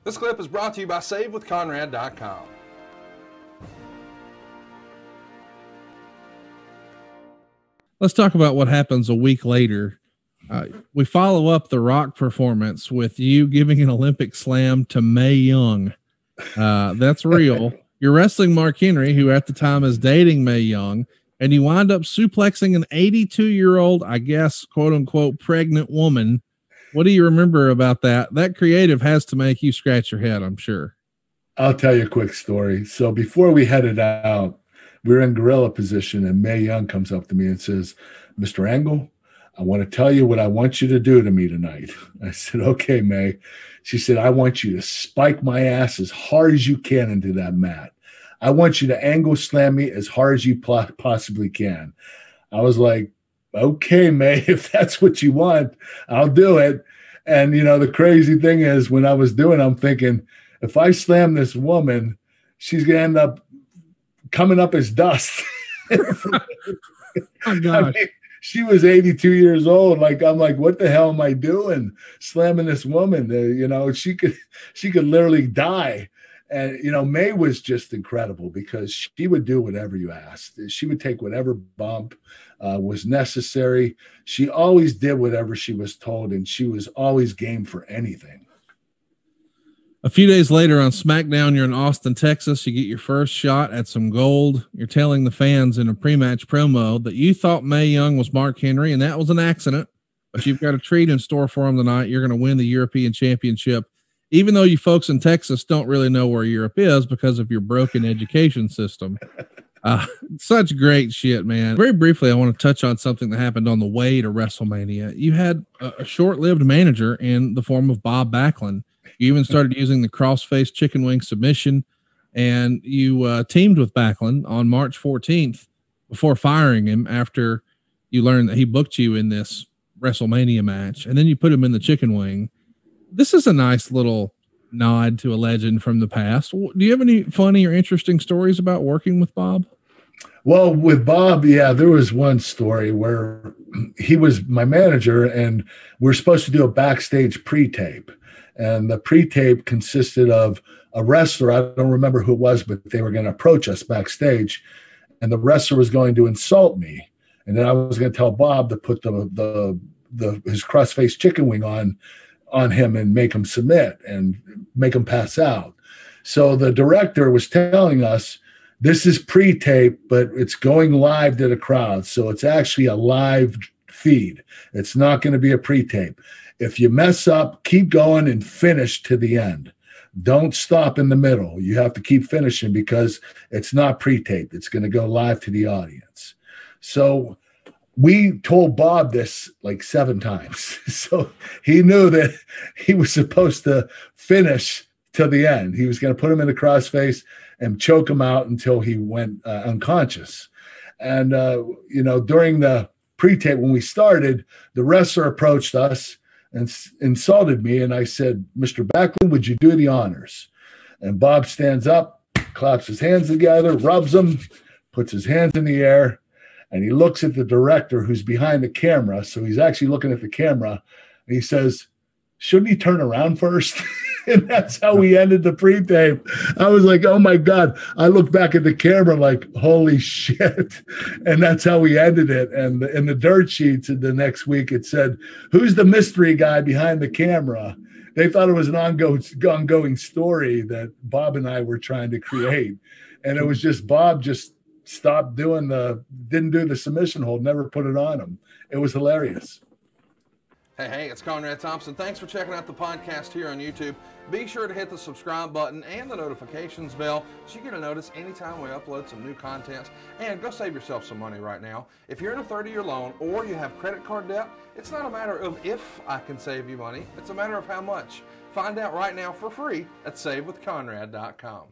This clip is brought to you by SaveWithConrad.com. Let's talk about what happens a week later. We follow up the Rock performance with you giving an Olympic slam to Mae Young. That's real. You're wrestling Mark Henry, who at the time is dating Mae Young, and you wind up suplexing an 82-year-old, I guess, quote unquote, pregnant woman. What do you remember about that? That creative has to make you scratch your head, I'm sure. I'll tell you a quick story. So before we headed out, we were in gorilla position, and Mae Young comes up to me and says, "Mr. Angle, I want to tell you what I want you to do to me tonight." I said, "Okay, Mae." She said, "I want you to spike my ass as hard as you can into that mat. I want you to angle slam me as hard as you possibly can." I was like, "Okay, Mae, if that's what you want, I'll do it." And, you know, the crazy thing is when I was doing, I'm thinking, if I slam this woman, she's going to end up coming up as dust. Oh, gosh. I mean, she was 82 years old. I'm like, what the hell am I doing? Slamming this woman, you know, she could literally die. And, you know, Mae was just incredible because she would do whatever you asked. She would take whatever bump was necessary. She always did whatever she was told, and she was always game for anything. A few days later on SmackDown, you're in Austin, Texas. You get your first shot at some gold. You're telling the fans in a pre-match promo that you thought Mae Young was Mark Henry, and that was an accident. But you've got a treat in store for him tonight. You're going to win the European Championship, even though you folks in Texas don't really know where Europe is because of your broken education system. Such great shit, man. Very briefly, I want to touch on something that happened on the way to WrestleMania. You had a short-lived manager in the form of Bob Backlund. You even started using the cross-face chicken wing submission, and you teamed with Backlund on March 14th before firing him after you learned that he booked you in this WrestleMania match, and then you put him in the chicken wing. This is a nice little nod to a legend from the past. Do you have any funny or interesting stories about working with Bob? Well, with Bob, yeah, there was one story where he was my manager, and we were supposed to do a backstage pre-tape. And the pre-tape consisted of a wrestler. I don't remember who it was, but they were going to approach us backstage, and the wrestler was going to insult me. And then I was going to tell Bob to put his cross-face chicken wing on him and make him submit and make him pass out. So the director was telling us, this is pre-tape, but it's going live to the crowd. So it's actually a live feed. It's not going to be a pre-tape. If you mess up, keep going and finish to the end. Don't stop in the middle. You have to keep finishing because it's not pre-taped. It's going to go live to the audience. So we told Bob this like 7 times. So he knew that he was supposed to finish till the end. He was going to put him in the crossface and choke him out until he went unconscious. And, you know, during the pre-tape, when we started, the wrestler approached us and insulted me. And I said, "Mr. Backlund, would you do the honors?" And Bob stands up, claps his hands together, rubs them, puts his hands in the air, and he looks at the director who's behind the camera. So he's actually looking at the camera, and he says, "Shouldn't he turn around first?" And that's how we ended the pre-tape. I was like, oh my God. I looked back at the camera like, holy shit. And that's how we ended it. And in the dirt sheets the next week, it said, "Who's the mystery guy behind the camera?" They thought it was an ongoing story that Bob and I were trying to create. And it was just Bob just stopped didn't do the submission hold, never put it on him. It was hilarious. Hey, it's Conrad Thompson. Thanks for checking out the podcast here on YouTube. Be sure to hit the subscribe button and the notifications bell so you get a notice anytime we upload some new content. And go save yourself some money right now. If you're in a 30-year loan or you have credit card debt, it's not a matter of if I can save you money. It's a matter of how much. Find out right now for free at SaveWithConrad.com.